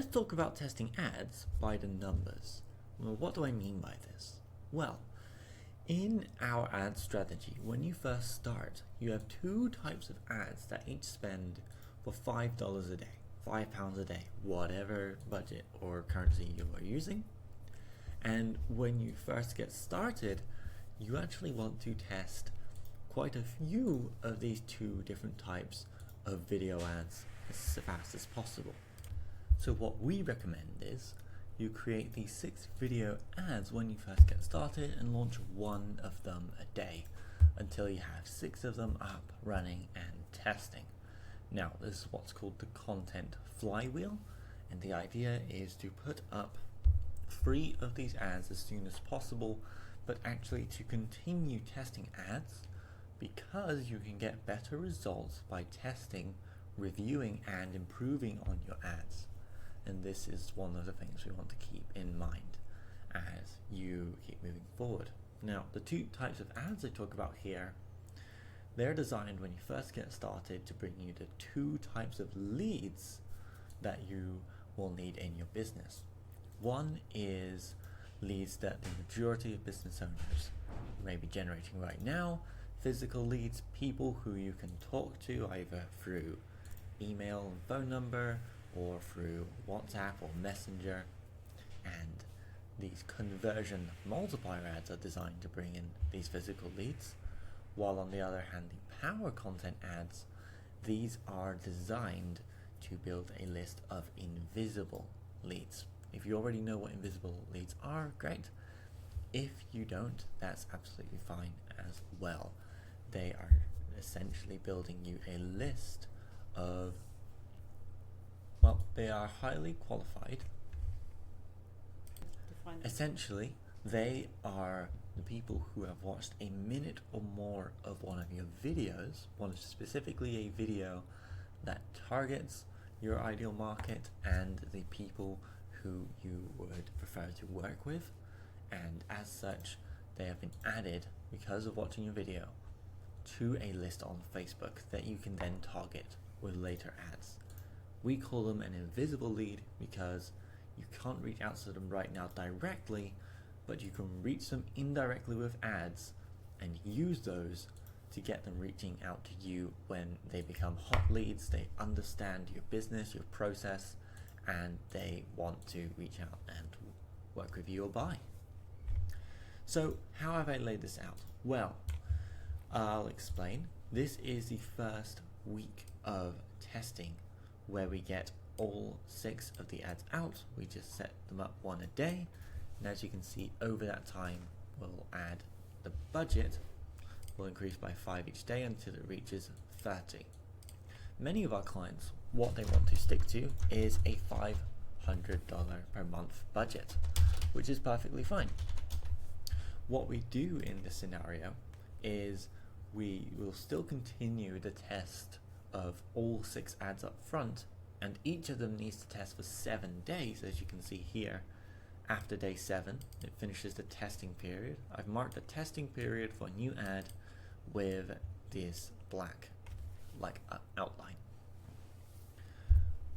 let's talk about testing ads by the numbers. Well, what do I mean by this? Well, in our ad strategy, when you first start, you have two types of ads that each spend for $5 a day, £5 a day, whatever budget or currency you are using. And when you first get started, you actually want to test quite a few of these two different types of video ads as fast as possible. So what we recommend is you create these 6 video ads when you first get started and launch one of them a day until you have 6 of them up, running and testing. Now, this is what's called the content flywheel, and the idea is to put up 3 of these ads as soon as possible, but actually to continue testing ads because you can get better results by testing, reviewing and improving on your ads. And this is one of the things we want to keep in mind as you keep moving forward. Now, the 2 types of ads I talk about here, they're designed when you first get started to bring you the 2 types of leads that you will need in your business. One is leads that the majority of business owners may be generating right now, physical leads, people who you can talk to either through email and phone number or through WhatsApp or Messenger, and these conversion multiplier ads are designed to bring in these physical leads, while on the other hand the power content ads, these are designed to build a list of invisible leads. If you already know what invisible leads are, great. If you don't, that's absolutely fine as well. They are essentially building you a list of, well, they are highly qualified. Essentially, they are the people who have watched a minute or more of one of your videos, one specifically a video that targets your ideal market and the people who you would prefer to work with, and as such they have been added because of watching your video to a list on Facebook that you can then target with later ads. We call them an invisible lead because you can't reach out to them right now directly, but you can reach them indirectly with ads and use those to get them reaching out to you when they become hot leads, they understand your business, your process, and they want to reach out and work with you or buy. So how have I laid this out? Well, I'll explain. This is the first week of testing where we get all 6 of the ads out. We just set them up one a day, and as you can see, over that time we'll add the budget will increase by 5 each day until it reaches 30. Many of our clients, what they want to stick to is a $500 per month budget, which is perfectly fine. What we do in this scenario is we will still continue the test of all 6 ads up front, and each of them needs to test for 7 days. As you can see here, after day 7 it finishes the testing period. I've marked the testing period for a new ad with this black outline.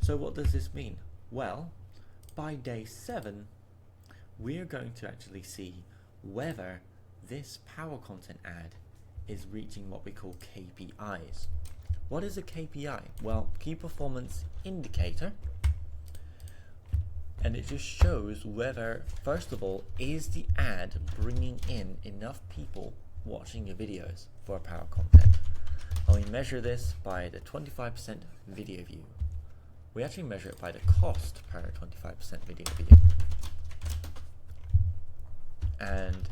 So what does this mean? Well, by day 7 we're going to actually see whether this power content ad is reaching what we call KPIs. What is a KPI? Well, key performance indicator, and it just shows whether, first of all, is the ad bringing in enough people watching your videos for power content. And we measure this by the 25% video view. We actually measure it by the cost per 25% video view. And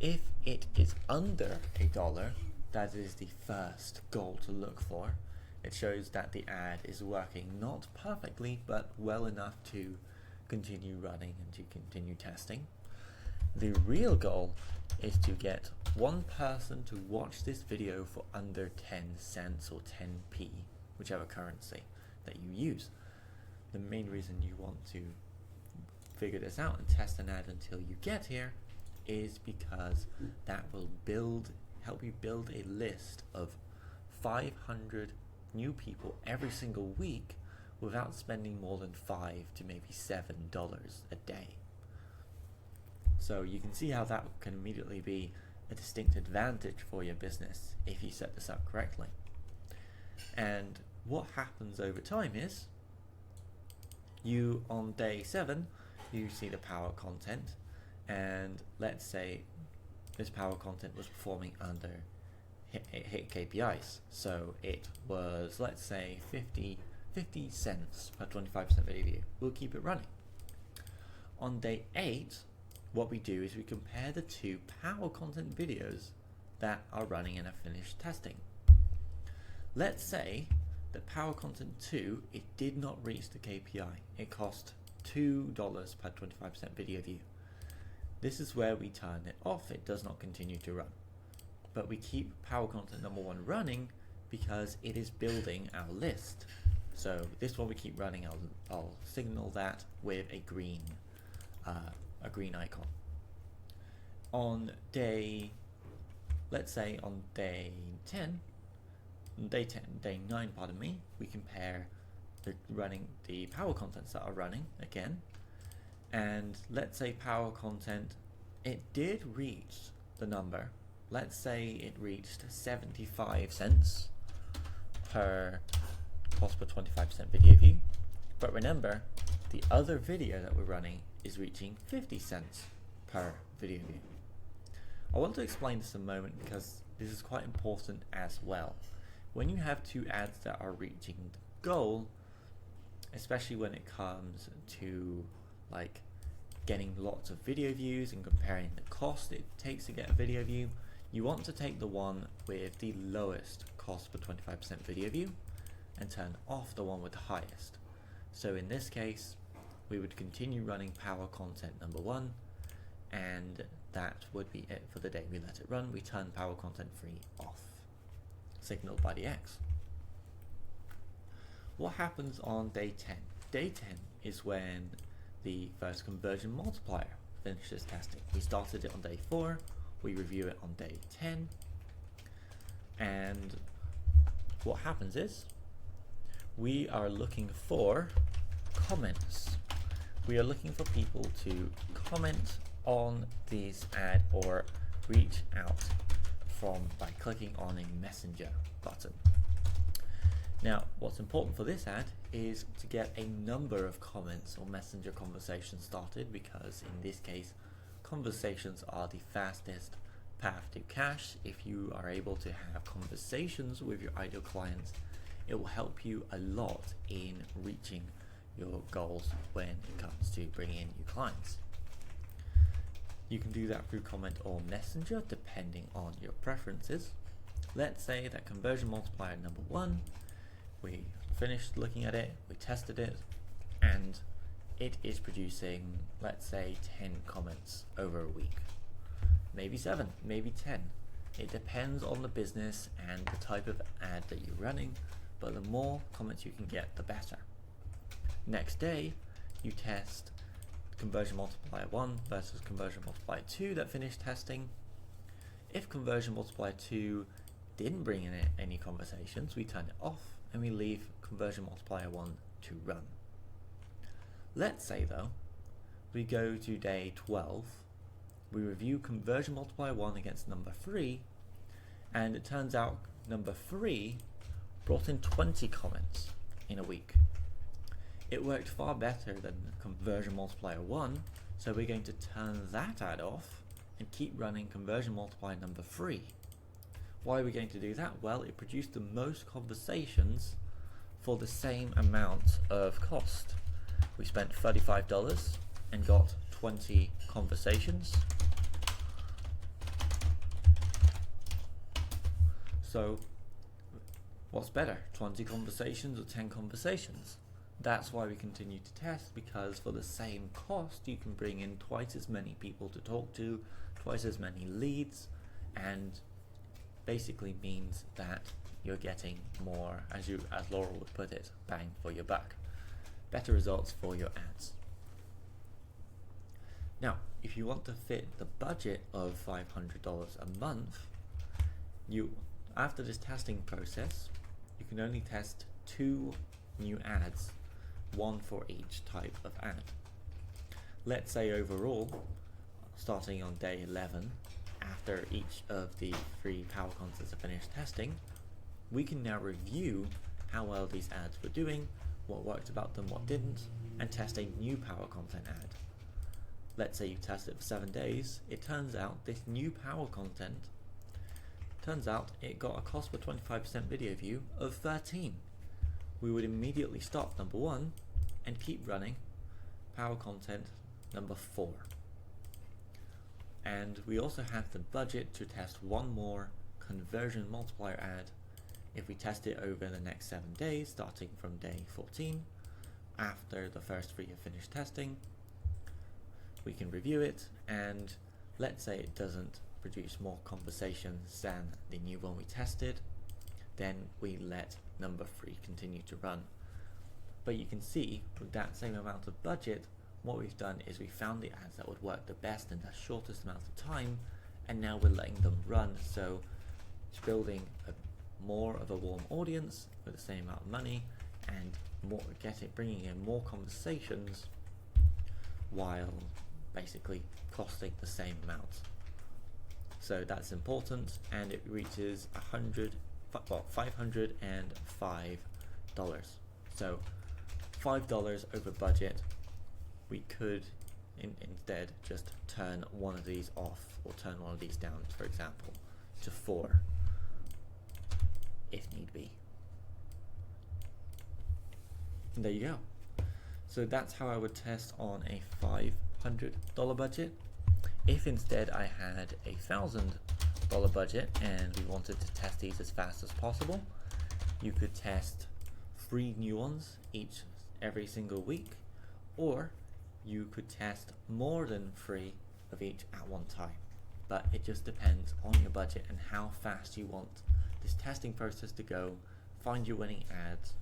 if it is under $1, that is the first goal to look for. It shows that the ad is working not perfectly, but well enough to continue running and to continue testing. The real goal is to get one person to watch this video for under 10 cents or 10p, whichever currency that you use. The main reason you want to figure this out and test an ad until you get here is because that will help you build a list of 500 new people every single week without spending more than $5 to maybe $7 a day. So you can see how that can immediately be a distinct advantage for your business if you set this up correctly. And what happens over time is you, on day 7, you see the power content, and let's say this power content was performing under hit KPIs. So it was, let's say, 50 cents per 25% video view. We'll keep it running. On day 8, what we do is we compare the two power content videos that are running and have finished testing. Let's say that power content 2, it did not reach the KPI. It cost $2 per 25% video view. This is where we turn it off. It does not continue to run. But we keep power content number 1 running because it is building our list. So this one we keep running. I'll signal that with a green icon. On day, let's say on day 9, pardon me, we compare the power contents that are running again, and let's say power content, it did reach the number. Let's say it reached 75 cents per cost per 25% video view, but remember the other video that we're running is reaching 50 cents per video view. I want to explain this in a moment because this is quite important as well. When you have two ads that are reaching the goal, especially when it comes to like getting lots of video views and comparing the cost it takes to get a video view, you want to take the one with the lowest cost per 25% video view and turn off the one with the highest. So in this case, we would continue running power content number 1, and that would be it for the day. We let it run, we turn power content 3 off, signaled by the X. What happens on day 10? Day 10 is when the first conversion multiplier finishes testing. We started it on day 4, we review it on day 10, and what happens is we are looking for comments. We are looking for people to comment on this ad or reach out by clicking on a messenger button. Now, what's important for this ad is to get a number of comments or messenger conversations started, because in this case, conversations are the fastest path to cash. If you are able to have conversations with your ideal clients, it will help you a lot in reaching your goals when it comes to bringing in new clients. You can do that through comment or messenger depending on your preferences. Let's say that conversion multiplier number 1, we finished looking at it, we tested it, and it is producing, let's say, 10 comments over a week. Maybe 7, maybe 10. It depends on the business and the type of ad that you're running, but the more comments you can get, the better. Next day, you test conversion multiplier 1 versus conversion multiplier 2 that finished testing. If conversion multiplier 2 didn't bring in any conversations, we turn it off and we leave conversion multiplier 1 to run. Let's say though, we go to day 12, we review conversion multiplier 1 against number 3, and it turns out number 3 brought in 20 comments in a week. It worked far better than conversion multiplier 1, so we're going to turn that ad off and keep running conversion multiplier number 3. Why are we going to do that? Well, it produced the most conversations for the same amount of cost. We spent $35 and got 20 conversations. So what's better, 20 conversations or 10 conversations? That's why we continue to test, because for the same cost you can bring in twice as many people to talk to, twice as many leads, and basically means that you're getting more, as Laurel would put it, bang for your buck. Better results for your ads. Now, if you want to fit the budget of $500 a month, after this testing process, you can only test 2 new ads one for each type of ad. Let's say overall, starting on day 11, after each of the 3 power concepts are finished testing, we can now review how well these ads were doing, what worked about them, what didn't, and test a new power content ad. Let's say you test it for 7 days. It turns out this new power content, it got a cost per 25% video view of 13. We would immediately stop number 1 and keep running power content number 4. And we also have the budget to test one more conversion multiplier ad if we test it over the next 7 days, starting from day 14. After the first 3 have finished testing, we can review it, and let's say it doesn't produce more conversations than the new one we tested, then we let number 3 continue to run. But you can see with that same amount of budget, what we've done is we found the ads that would work the best in the shortest amount of time, and now we're letting them run, so it's building more of a warm audience with the same amount of money, and bringing in more conversations while basically costing the same amount. So that's important, and it reaches $505. So $5 over budget. We could instead just turn one of these off, or turn one of these down, for example, to 4 if need be. And there you go. So that's how I would test on a $500 budget. If instead I had a $1,000 budget and we wanted to test these as fast as possible, you could test 3 new ones every single week, or you could test more than 3 of each at one time. But it just depends on your budget and how fast you want this testing process to go. Find your winning ads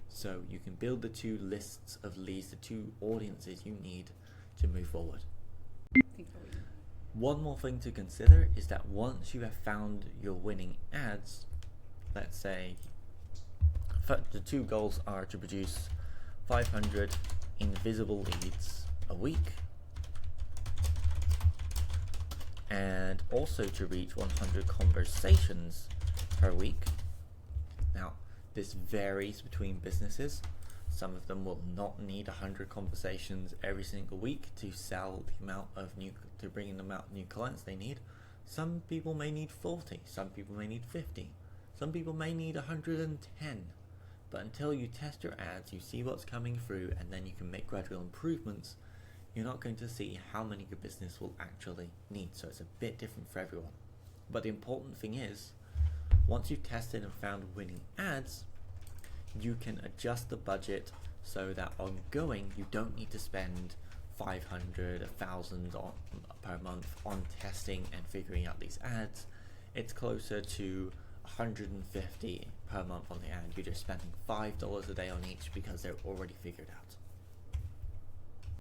so you can build the 2 lists of leads, the 2 audiences you need to move forward. One more thing to consider is that once you have found your winning ads, let's say the 2 goals are to produce 500 invisible leads a week, and also to reach 100 conversations per week. Now, this varies between businesses. Some of them will not need 100 conversations every single week to sell the amount of to bring in the amount of new clients they need. Some people may need 40, some people may need 50, some people may need 110. But until you test your ads, you see what's coming through, and then you can make gradual improvements, you're not going to see how many your business will actually need. So it's a bit different for everyone. But the important thing is, once you've tested and found winning ads, you can adjust the budget so that ongoing you don't need to spend 500, 1,000 per month on testing and figuring out these ads. It's closer to 150 per month on the ad. You're just spending $5 a day on each because they're already figured out.